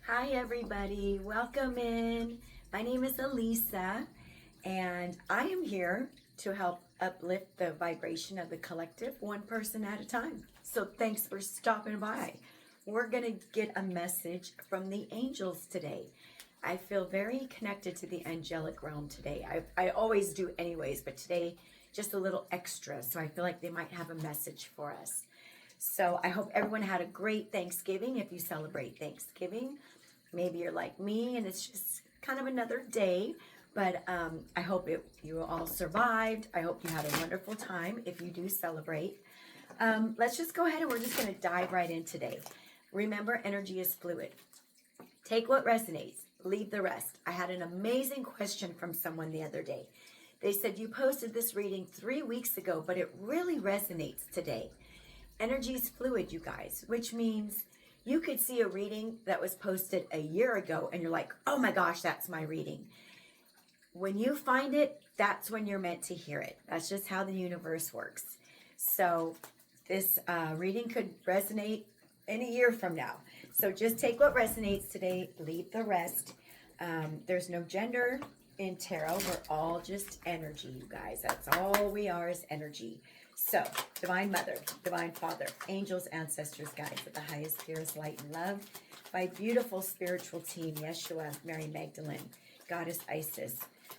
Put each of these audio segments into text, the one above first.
Hi, everybody. Welcome in. My name is Elisa, and I am here to help uplift the vibration of the collective one person at a time. So, thanks for stopping by. We're going to get a message from the angels today. I feel very connected to the angelic realm today. I always do, anyways, but today, just a little extra. So, I feel like they might have a message for us. So I hope everyone had a great Thanksgiving. If you celebrate Thanksgiving, maybe you're like me and it's just kind of another day, but I hope you all survived. I hope you had a wonderful time if you do celebrate. Let's just go ahead and we're just going to dive right in today. Remember, energy is fluid. Take what resonates, leave the rest. I had an amazing question from someone the other day. They said, you posted this reading 3 weeks ago, but it really resonates today. Energy is fluid, you guys, which means you could see a reading that was posted a year ago and you're like, oh my gosh, that's my reading. When you find it, that's when you're meant to hear it. That's just how the universe works. So this reading could resonate in a year from now. So just take what resonates today, leave the rest. There's no gender in tarot. We're all just energy, you guys. That's all we are, is energy. So, Divine Mother, Divine Father, angels, ancestors, guides of the highest, purest light and love, my beautiful spiritual team, Yeshua, Mary Magdalene, Goddess Isis,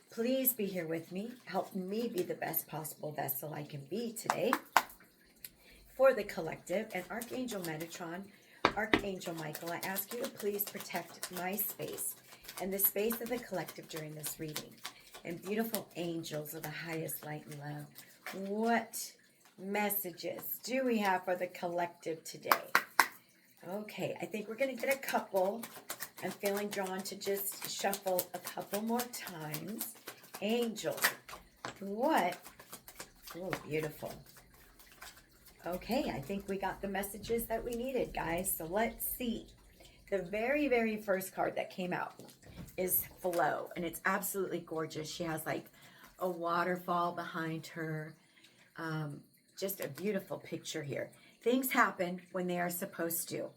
please be here with me. Help me be the best possible vessel I can be today for the collective. And Archangel Metatron, Archangel Michael, I ask you to please protect my space and the space of the collective during this reading. And beautiful angels of the highest light and love, what messages do we have for the collective today? Okay, I think we're going to get a couple. I'm feeling drawn to just shuffle a couple more times. Angels, what? Oh, beautiful. Okay, I think we got the messages that we needed, guys. So let's see. The very, very first card that came out is Flow, and it's absolutely gorgeous. She has like a waterfall behind her. Just a beautiful picture here. Things happen when they are supposed to.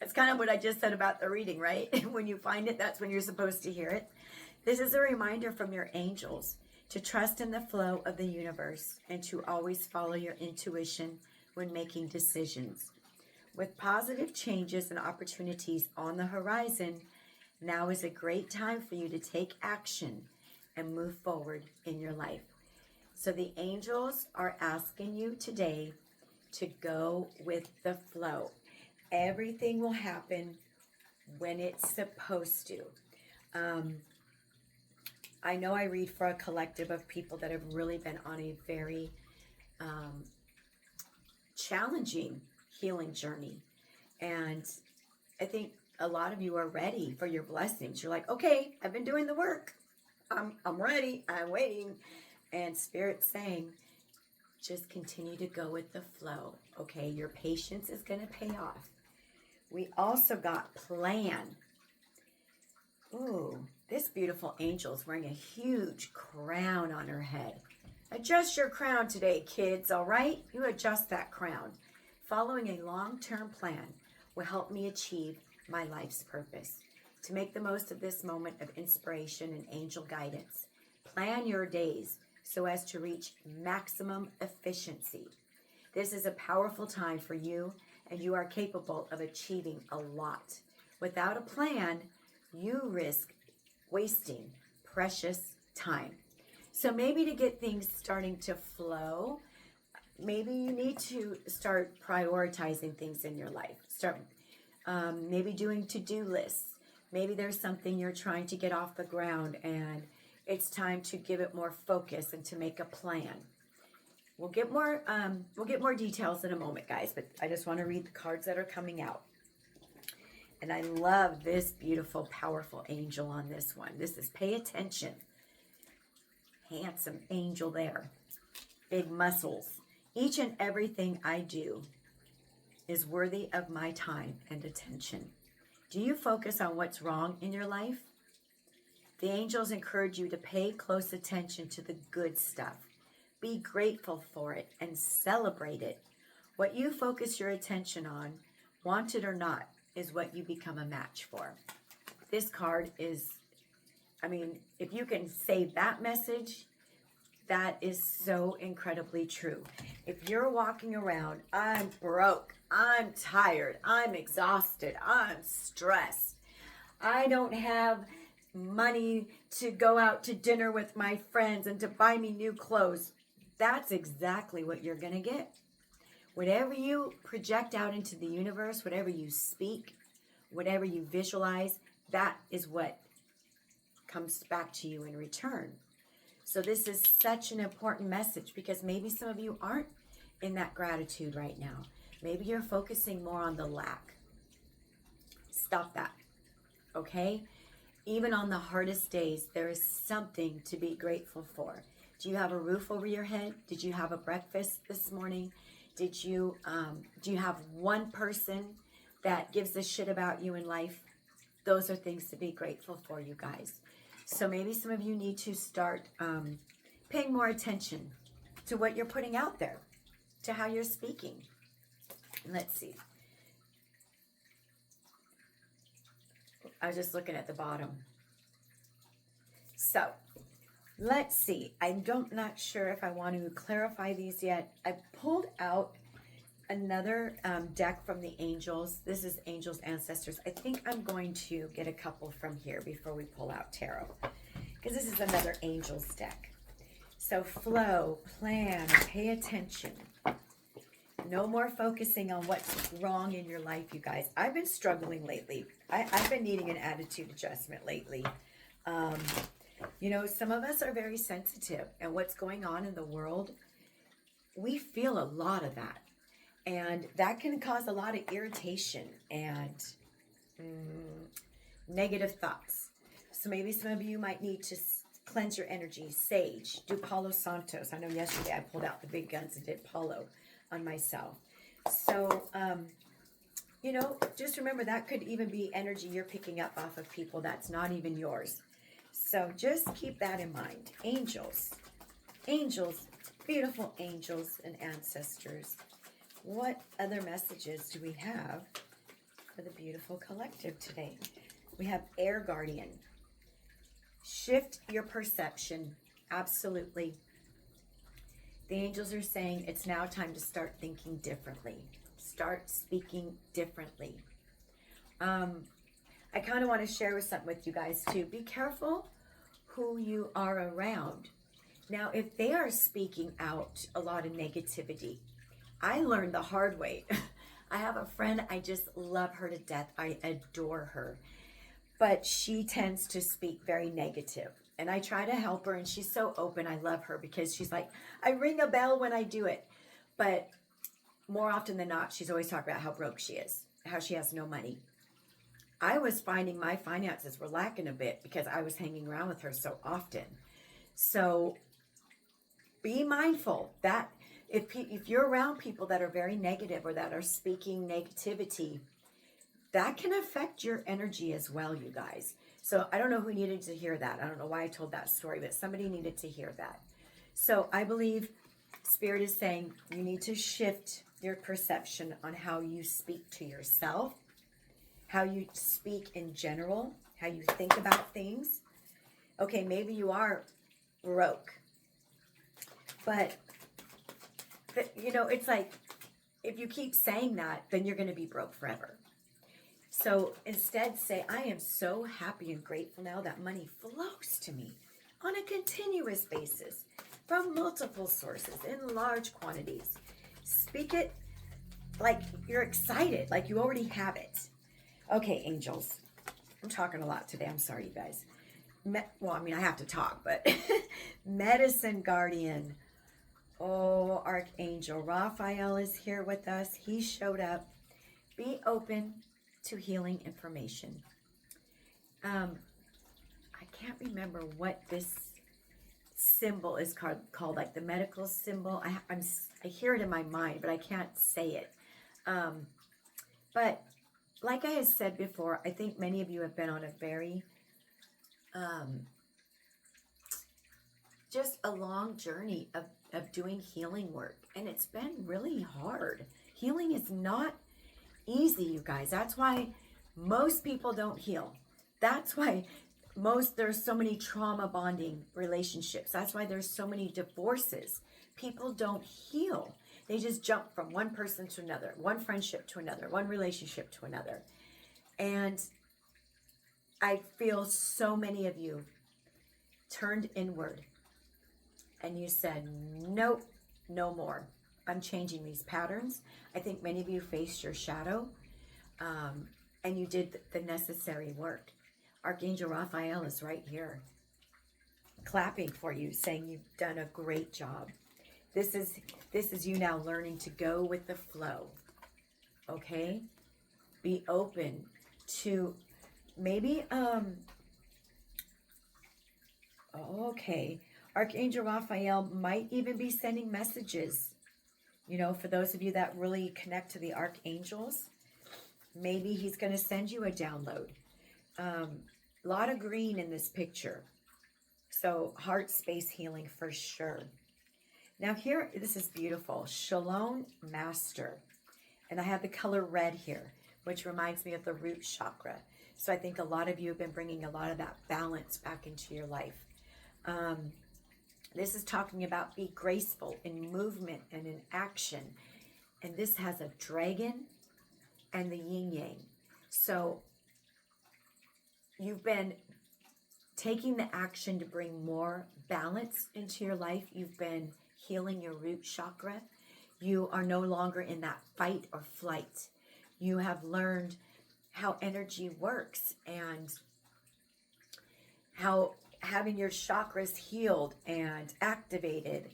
That's kind of what I just said about the reading, right? When you find it, that's when you're supposed to hear it. This is a reminder from your angels to trust in the flow of the universe and to always follow your intuition when making decisions. With positive changes and opportunities on the horizon, now is a great time for you to take action and move forward in your life. So the angels are asking you today to go with the flow. Everything will happen when it's supposed to. I know I read for a collective of people that have really been on a very challenging healing journey. And I think a lot of you are ready for your blessings. You're like, okay, I've been doing the work. I'm ready. I'm waiting. And Spirit's saying, just continue to go with the flow. Okay, your patience is going to pay off. We also got plan. Ooh, this beautiful angel is wearing a huge crown on her head. Adjust your crown today, kids, all right? You adjust that crown. Following a long-term plan will help me achieve my life's purpose. To make the most of this moment of inspiration and angel guidance, plan your days so as to reach maximum efficiency. This is a powerful time for you, and you are capable of achieving a lot. Without a plan, you risk wasting precious time. So maybe to get things starting to flow, maybe you need to start prioritizing things in your life. Start maybe doing to-do lists. Maybe there's something you're trying to get off the ground and it's time to give it more focus and to make a plan. We'll get more details in a moment, guys, but I just want to read the cards that are coming out. And I love this beautiful, powerful angel on this one. This is pay attention. Handsome angel there. Big muscles. Each and everything I do is worthy of my time and attention. Do you focus on what's wrong in your life? The angels encourage you to pay close attention to the good stuff. Be grateful for it and celebrate it. What you focus your attention on, want it or not, is what you become a match for. This card is, I mean, if you can save that message, that is so incredibly true. If you're walking around, I'm broke, I'm tired, I'm exhausted, I'm stressed, I don't have money to go out to dinner with my friends and to buy me new clothes, that's exactly what you're going to get. Whatever you project out into the universe, whatever you speak, whatever you visualize, that is what comes back to you in return. So this is such an important message because maybe some of you aren't in that gratitude right now. Maybe you're focusing more on the lack. Stop that, okay? Even on the hardest days, there is something to be grateful for. Do you have a roof over your head? Did you have a breakfast this morning? Do you have one person that gives a shit about you in life? Those are things to be grateful for, you guys. So maybe some of you need to start paying more attention to what you're putting out there, to how you're speaking. Let's see. I was just looking at the bottom. So let's see. I'm not sure if I want to clarify these yet. I pulled out another deck from the angels. This is Angels Ancestors. I think I'm going to get a couple from here before we pull out tarot, because this is another angels deck. So flow, plan, pay attention. No more focusing on what's wrong in your life, you guys. I've been struggling lately. I've been needing an attitude adjustment lately. You know, some of us are very sensitive, and what's going on in the world, we feel a lot of that. And that can cause a lot of irritation and negative thoughts. So maybe some of you might need to cleanse your energy. Sage, do Palo Santos. I know yesterday I pulled out the big guns and did Palo on myself. So, you know, just remember that could even be energy you're picking up off of people that's not even yours. So just keep that in mind. Angels, angels, beautiful angels and ancestors. What other messages do we have for the beautiful collective today? We have Air Guardian. Shift your perception. Absolutely. The angels are saying it's now time to start thinking differently. Start speaking differently. I kind of want to share something with you guys too. Be careful who you are around. Now, if they are speaking out a lot of negativity, I learned the hard way. I have a friend, I just love her to death. I adore her. But she tends to speak very negative. And I try to help her, and she's so open. I love her because she's like, I ring a bell when I do it. But more often than not, she's always talking about how broke she is, how she has no money. I was finding my finances were lacking a bit because I was hanging around with her so often. So be mindful that if you're around people that are very negative or that are speaking negativity, that can affect your energy as well, you guys. So I don't know who needed to hear that. I don't know why I told that story, but somebody needed to hear that. So I believe Spirit is saying you need to shift your perception on how you speak to yourself, how you speak in general, how you think about things. Okay, maybe you are broke, but you know, it's like, if you keep saying that, then you're going to be broke forever. So instead say, I am so happy and grateful now that money flows to me on a continuous basis from multiple sources in large quantities. Speak it like you're excited, like you already have it. Okay, angels. I'm talking a lot today. I'm sorry, you guys. Well, I mean, I have to talk, but Medicine Guardian. Oh, Archangel Raphael is here with us. He showed up. Be open to healing information. I can't remember what this symbol is called, like the medical symbol. I hear it in my mind, but I can't say it. But like I had said before, I think many of you have been on a very just a long journey of doing healing work, and it's been really hard. Healing is not easy, you guys. That's why Most people don't heal. That's why there's so many trauma bonding relationships. That's why there's so many divorces. People don't heal. They just jump from one person to another, one friendship to another, one relationship to another. And I feel so many of you turned inward and you said, nope, no more. I'm changing these patterns. I think many of you faced your shadow, and you did the necessary work. Archangel Raphael is right here, clapping for you, saying you've done a great job. This is you now learning to go with the flow. Okay? Be open to maybe okay. Archangel Raphael might even be sending messages. You know, for those of you that really connect to the archangels, maybe he's going to send you a download. A lot of green in this picture. So heart space healing for sure. Now here, this is beautiful. Shalom Master. And I have the color red here, which reminds me of the root chakra. So I think a lot of you have been bringing a lot of that balance back into your life. This is talking about be graceful in movement and in action. And this has a dragon and the yin yang. So you've been taking the action to bring more balance into your life. You've been healing your root chakra. You are no longer in that fight or flight. You have learned how energy works and how having your chakras healed and activated.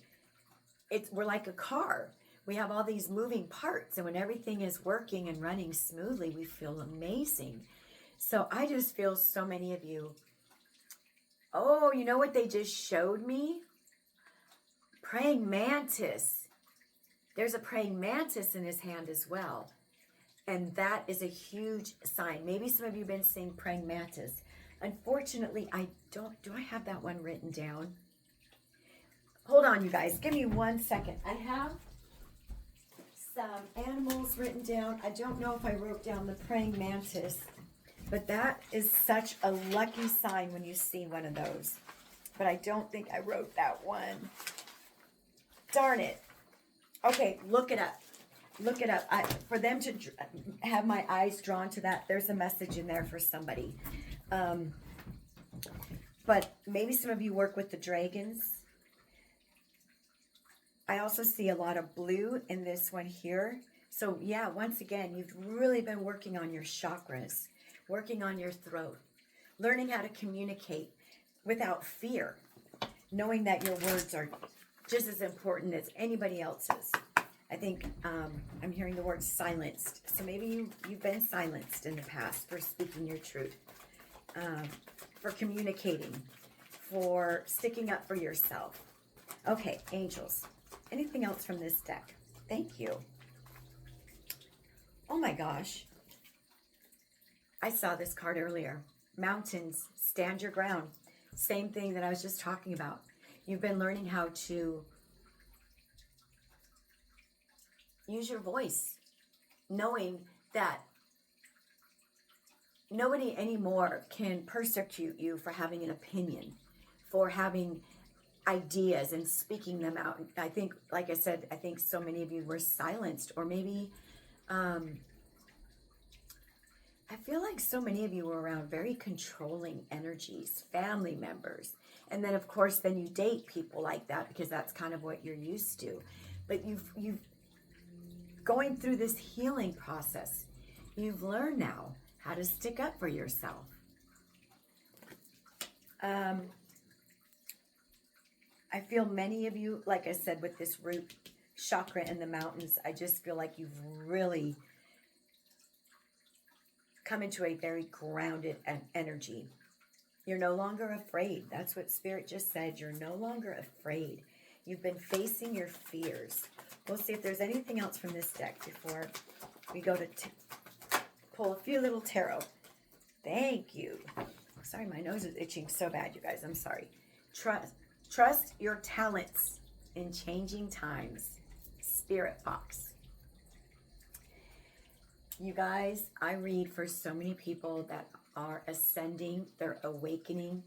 We're like a car. We have all these moving parts, and when everything is working and running smoothly, we feel amazing. So I just feel so many of you, oh, you know what they just showed me? Praying mantis. There's a praying mantis in his hand as well. And that is a huge sign. Maybe some of you have been seeing praying mantis. Unfortunately, do I have that one written down? Hold on, you guys. Give me 1 second. I have some animals written down. I don't know if I wrote down the praying mantis, but that is such a lucky sign when you see one of those. But I don't think I wrote that one. Darn it. Okay, look it up. Look it up. For them to have my eyes drawn to that, there's a message in there for somebody. But maybe some of you work with the dragons. I also see a lot of blue in this one here. So yeah, once again, you've really been working on your chakras, working on your throat, learning how to communicate without fear, knowing that your words are just as important as anybody else's. I think I'm hearing the word silenced. So maybe you've been silenced in the past for speaking your truth, for communicating, for sticking up for yourself. Okay, angels. Anything else from this deck? Thank you. Oh my gosh. I saw this card earlier. Mountains, stand your ground. Same thing that I was just talking about. You've been learning how to use your voice, knowing that nobody anymore can persecute you for having an opinion, for having ideas and speaking them out. I think, like I said, I think so many of you were silenced, or maybe I feel like so many of you were around very controlling energies, family members. And then, of course, then you date people like that because that's kind of what you're used to. But you've going through this healing process, you've learned now how to stick up for yourself. I feel many of you, like I said, with this root chakra in the mountains, I just feel like you've really come into a very grounded energy. You're no longer afraid. That's what Spirit just said. You're no longer afraid. You've been facing your fears. We'll see if there's anything else from this deck before we go to pull a few little tarot. Thank you. Sorry, my nose is itching so bad, you guys. I'm sorry. Trust your talents in changing times. Spirit Fox. You guys, I read for so many people that are ascending, they're awakening.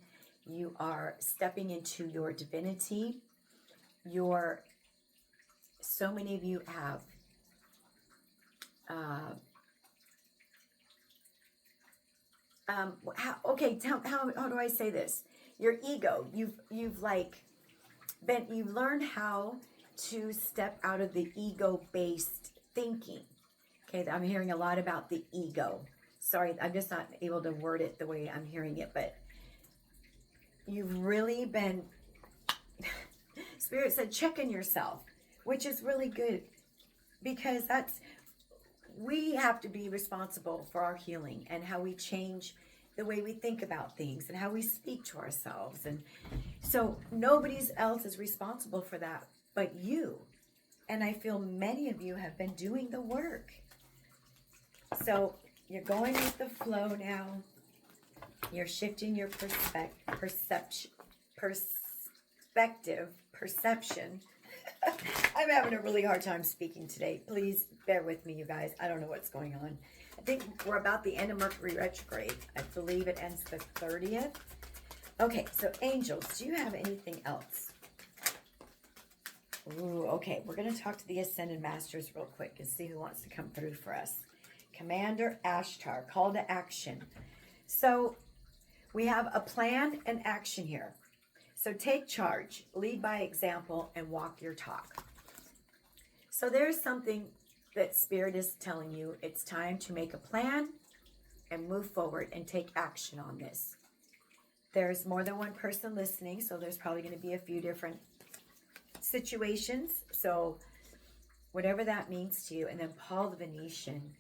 You are stepping into your divinity. So many of you have how do I say this? Your ego, you've learned how to step out of the ego-based thinking. Okay, I'm hearing a lot about the ego. Sorry, I'm just not able to word it the way I'm hearing it, but you've really been, Spirit said, check in yourself, which is really good, because we have to be responsible for our healing and how we change the way we think about things and how we speak to ourselves. And so nobody else is responsible for that but you. And I feel many of you have been doing the work. So you're going with the flow now. You're shifting your perception. I'm having a really hard time speaking today. Please bear with me, you guys. I don't know what's going on. I think we're about the end of Mercury retrograde. I believe it ends the 30th. Okay, so angels, do you have anything else? Ooh, okay, we're going to talk to the Ascended Masters real quick and see who wants to come through for us. Commander Ashtar, call to action. So we have a plan and action here. So take charge, lead by example, and walk your talk. So there's something that Spirit is telling you. It's time to make a plan and move forward and take action on this. There's more than one person listening, so there's probably going to be a few different situations. So whatever that means to you. And then Paul the Venetian.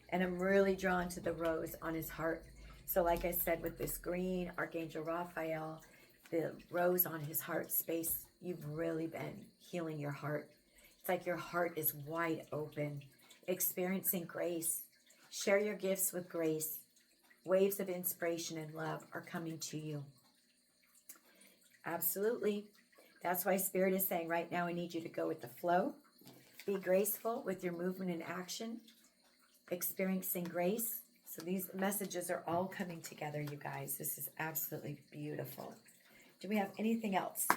And I'm really drawn to the rose on his heart. So like I said, with this green, Archangel Raphael, the rose on his heart space, you've really been healing your heart. It's like your heart is wide open, experiencing grace. Share your gifts with grace. Waves of inspiration and love are coming to you. Absolutely. That's why Spirit is saying right now, I need you to go with the flow. Be graceful with your movement and action. Experiencing grace. So these messages are all coming together, you guys. This is absolutely beautiful. Do we have anything else?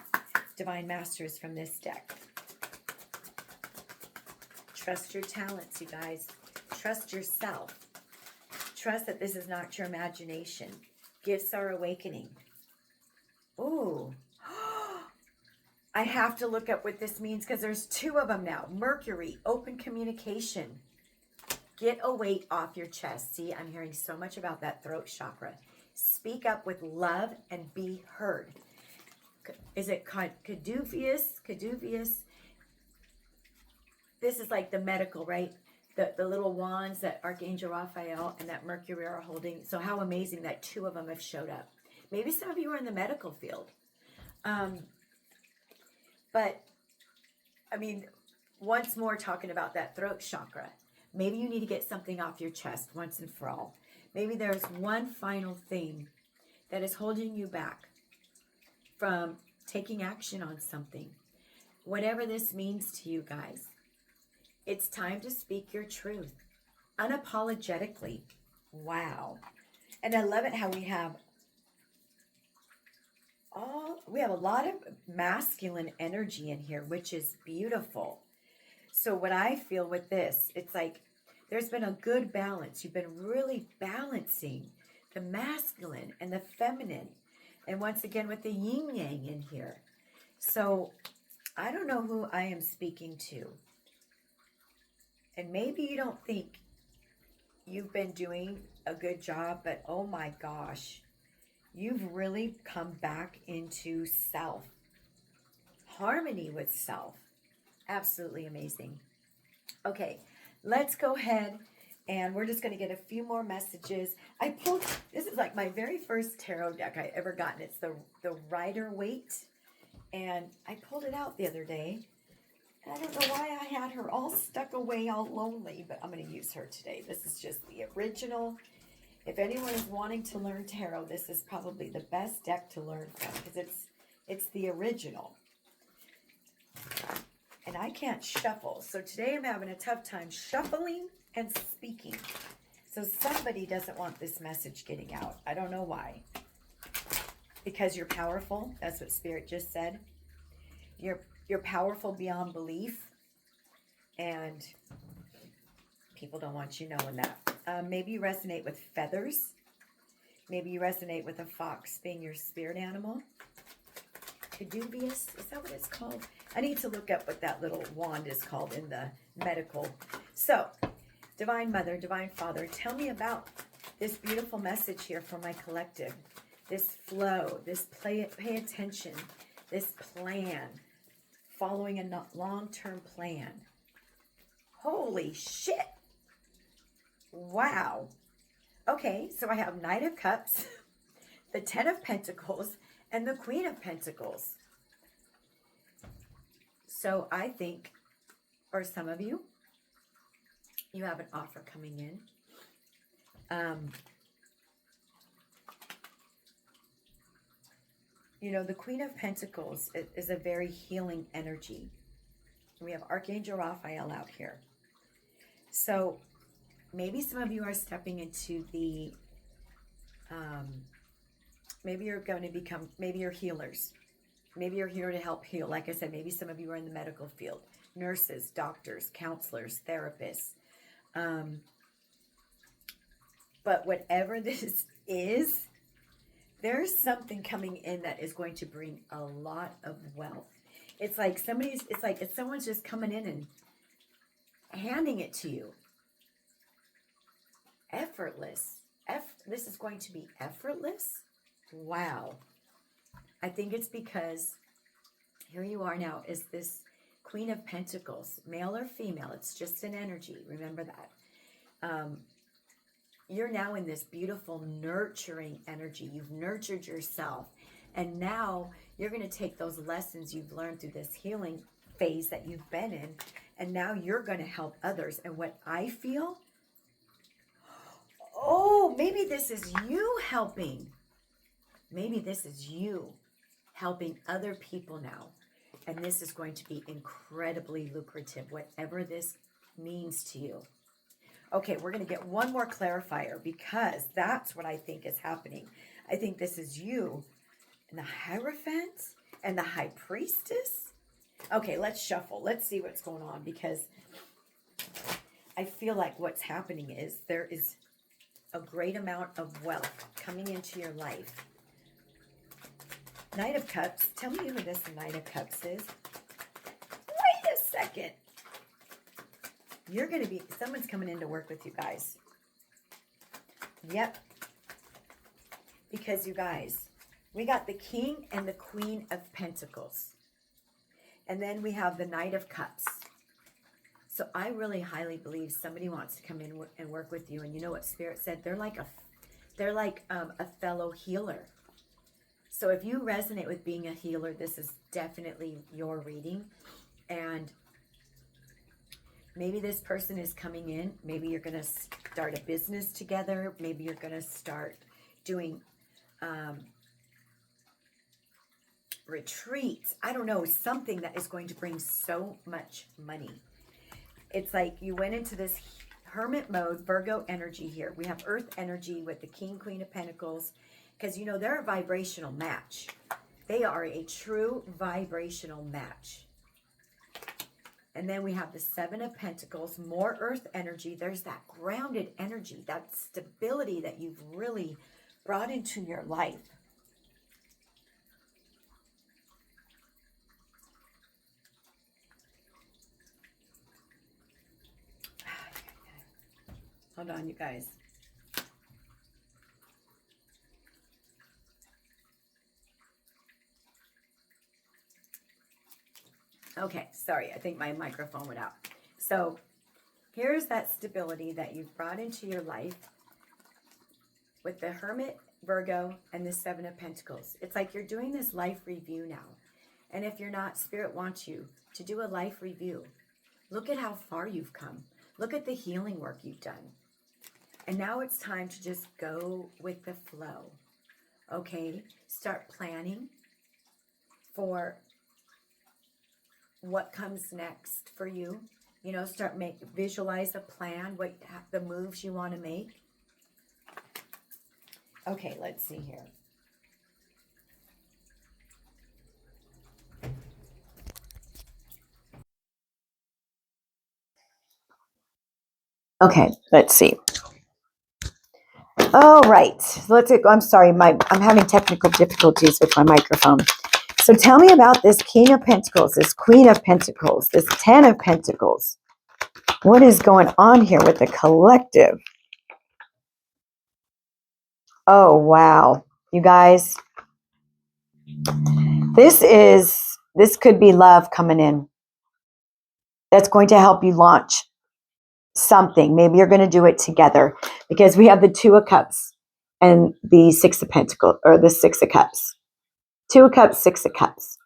Divine Masters from this deck. Trust your talents, you guys. Trust yourself. Trust that this is not your imagination. Gifts are awakening. Ooh. I have to look up what this means because there's two of them now. Mercury, open communication. Get a weight off your chest. See, I'm hearing so much about that throat chakra. Speak up with love and be heard. Is it caduceus? Caduceus. This is like the medical, right? The little wands that Archangel Raphael and that Mercury are holding. So how amazing that two of them have showed up. Maybe some of you are in the medical field. But, I mean, once more talking about that throat chakra. Maybe you need to get something off your chest once and for all. Maybe there's one final thing that is holding you back from taking action on something. Whatever this means to you guys, it's time to speak your truth unapologetically. Wow. And I love it how we have a lot of masculine energy in here, which is beautiful. So what I feel with this, it's like there's been a good balance. You've been really balancing the masculine and the feminine. And once again, with the yin yang in here. So I don't know who I am speaking to. And maybe you don't think you've been doing a good job, but oh my gosh, you've really come back into self. Harmony with self. Absolutely amazing. Okay, let's go ahead and we're just going to get a few more messages. This is like my very first tarot deck I ever gotten. It's the Rider-Waite, and I pulled it out the other day. And I don't know why I had her all stuck away, all lonely, but I'm going to use her today. This is just the original. If anyone is wanting to learn tarot, this is probably the best deck to learn from because it's the original. And I can't shuffle. So today I'm having a tough time shuffling and speaking. So somebody doesn't want this message getting out. I don't know why. Because you're powerful. That's what Spirit just said. You're powerful beyond belief. And people don't want you knowing that. Maybe you resonate with feathers. Maybe you resonate with a fox being your spirit animal. Caduceus, is that what it's called? I need to look up what that little wand is called in the medical. So, Divine Mother, Divine Father, tell me about this beautiful message here for my collective. This flow, this pay attention, this plan, following a long-term plan. Holy shit. Wow. Okay, so I have Knight of Cups, the Ten of Pentacles, and the Queen of Pentacles. So I think, or some of you, you have an offer coming in. You know, the Queen of Pentacles is a very healing energy. We have Archangel Raphael out here. So maybe some of you are stepping into the, maybe you're going to become, maybe you're healers. Maybe you're here to help heal. Like I said, maybe some of you are in the medical field. Nurses, doctors, counselors, therapists. But whatever this is, there's something coming in that is going to bring a lot of wealth. It's like someone's just coming in and handing it to you. Effortless. This is going to be effortless? Wow. I think it's because here you are now is this Queen of Pentacles, male or female. It's just an energy. Remember that. You're now in this beautiful nurturing energy. You've nurtured yourself. And now you're going to take those lessons you've learned through this healing phase that you've been in. And now you're going to help others. And what I feel, oh, maybe this is you helping. Maybe this is you helping other people now. And this is going to be incredibly lucrative, whatever this means to you. Okay, we're going to get one more clarifier because that's what I think is happening. I think this is you and the Hierophant and the High Priestess. Okay, let's shuffle. Let's see what's going on because I feel like what's happening is there is a great amount of wealth coming into your life. Knight of Cups. Tell me who this Knight of Cups is. Wait a second. You're going to be, someone's coming in to work with you guys. Yep. Because you guys, we got the King and the Queen of Pentacles. And then we have the Knight of Cups. So I really highly believe somebody wants to come in and work with you. And you know what Spirit said? They're like a fellow healer. So if you resonate with being a healer, this is definitely your reading. And maybe this person is coming in. Maybe you're going to start a business together. Maybe you're going to start doing retreats. I don't know, something that is going to bring so much money. It's like you went into this hermit mode, Virgo energy here. We have earth energy with the King, Queen of Pentacles. Because, you know, they're a vibrational match. They are a true vibrational match. And then we have the Seven of Pentacles, more earth energy. There's that grounded energy, that stability that you've really brought into your life. Hold on, you guys. Okay, sorry, I think my microphone went out. So here's that stability that you've brought into your life with the Hermit, Virgo, and the Seven of Pentacles. It's like you're doing this life review now. And if you're not, Spirit wants you to do a life review. Look at how far you've come. Look at the healing work you've done. And now it's time to just go with the flow. Okay? Start planning for what comes next for you. You know, visualize a plan, the moves you want to make. Okay, let's see here. Okay, let's see. All right, I'm sorry, I'm having technical difficulties with my microphone. So tell me about this King of Pentacles, this Queen of Pentacles, this Ten of Pentacles. What is going on here with the collective? Oh, wow. You guys, this could be love coming in. That's going to help you launch something. Maybe you're going to do it together, because we have the Two of Cups and the Six of Pentacles, or the Six of Cups. Two of Cups, Six of Cups.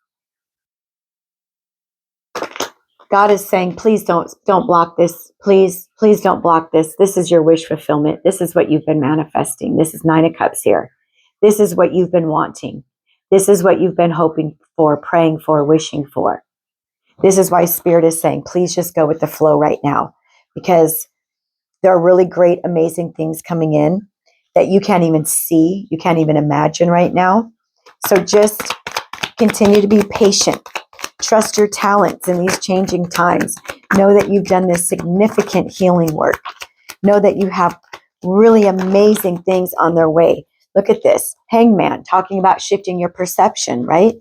God is saying, please don't block this. Please don't block this. This is your wish fulfillment. This is what you've been manifesting. This is Nine of Cups here. This is what you've been wanting. This is what you've been hoping for, praying for, wishing for. This is why Spirit is saying, please just go with the flow right now, because there are really great, amazing things coming in that you can't even see, you can't even imagine right now. So just continue to be patient. Trust your talents in these changing times. Know that you've done this significant healing work. Know that you have really amazing things on their way. Look at this. Hangman, talking about shifting your perception, right?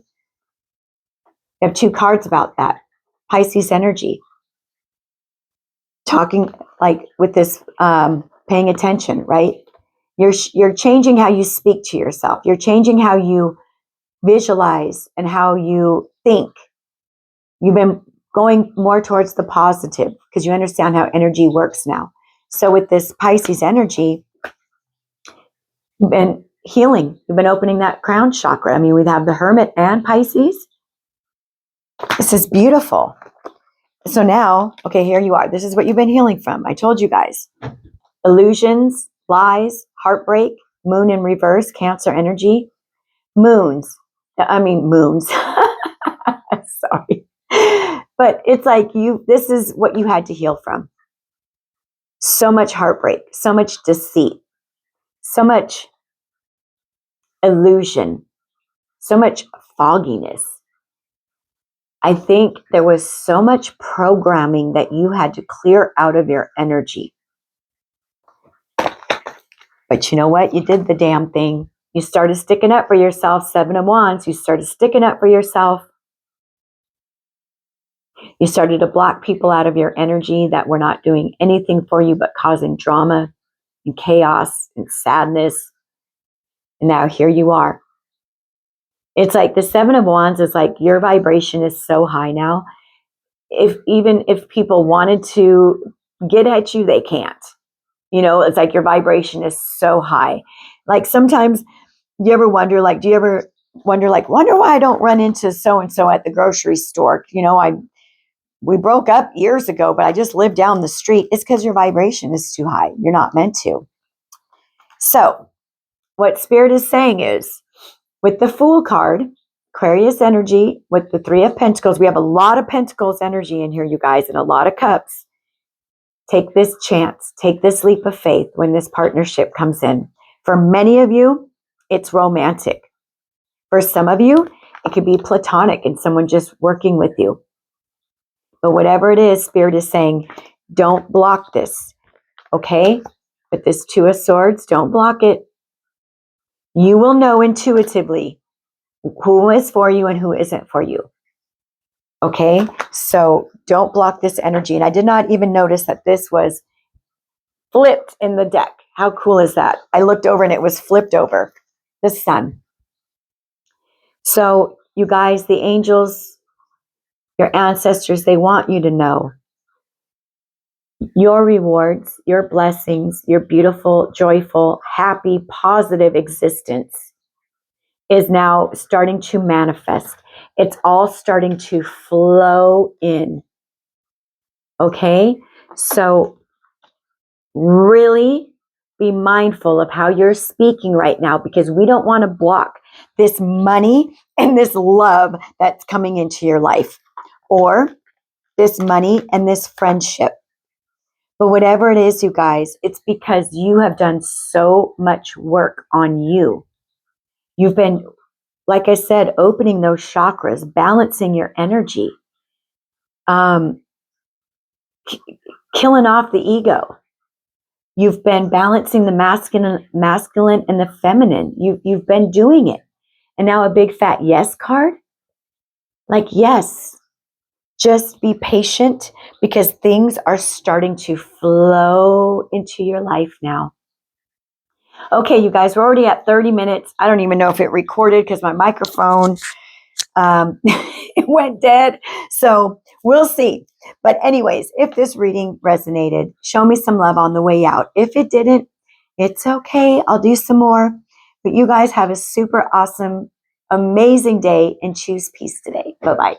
You have two cards about that. Pisces energy. Talking like with this, paying attention, right? You're changing how you speak to yourself. You're changing how you visualize and how you think. You've been going more towards the positive because you understand how energy works now. So with this Pisces energy, you've been healing. You've been opening that crown chakra. I mean, we have the Hermit and Pisces. This is beautiful. So now, okay, here you are. This is what you've been healing from. I told you guys. Illusions, lies, heartbreak, moon in reverse, Cancer energy, moons. Sorry. But it's like this is what you had to heal from. So much heartbreak, so much deceit, so much illusion, so much fogginess. I think there was so much programming that you had to clear out of your energy. But you know what? You did the damn thing. You started sticking up for yourself, Seven of Wands. You started sticking up for yourself. You started to block people out of your energy that were not doing anything for you but causing drama and chaos and sadness. And now here you are. It's like the Seven of Wands is like your vibration is so high now. Even if people wanted to get at you, they can't. You know, it's like your vibration is so high. Like sometimes you ever wonder, like, do you ever wonder why I don't run into so-and-so at the grocery store? You know, we broke up years ago, but I just live down the street. It's because your vibration is too high. You're not meant to. So what Spirit is saying is, with the Fool card, Aquarius energy, with the Three of Pentacles, we have a lot of Pentacles energy in here, you guys, and a lot of Cups. Take this chance. Take this leap of faith when this partnership comes in. For many of you, it's romantic. For some of you, it could be platonic and someone just working with you. But whatever it is, Spirit is saying, don't block this, okay? With this Two of Swords, don't block it. You will know intuitively who is for you and who isn't for you, okay? So don't block this energy. And I did not even notice that this was flipped in the deck. How cool is that? I looked over and it was flipped over. The Sun. So you guys, the angels, your ancestors, they want you to know your rewards, your blessings, your beautiful, joyful, happy, positive existence is now starting to manifest. It's all starting to flow in. Okay? So really be mindful of how you're speaking right now, because we don't want to block this money and this love that's coming into your life, or this money and this friendship. But whatever it is, you guys, it's because you have done so much work on you. You've been, like I said, opening those chakras, balancing your energy, killing off the ego. You've been balancing the masculine and the feminine. You've been doing it. And now a big fat yes card. Like, yes, just be patient because things are starting to flow into your life now. Okay, you guys, we're already at 30 minutes. I don't even know if it recorded because my microphone it went dead. So we'll see. But anyways, if this reading resonated, show me some love on the way out. If it didn't, it's okay. I'll do some more. But you guys have a super awesome, amazing day and choose peace today. Bye-bye.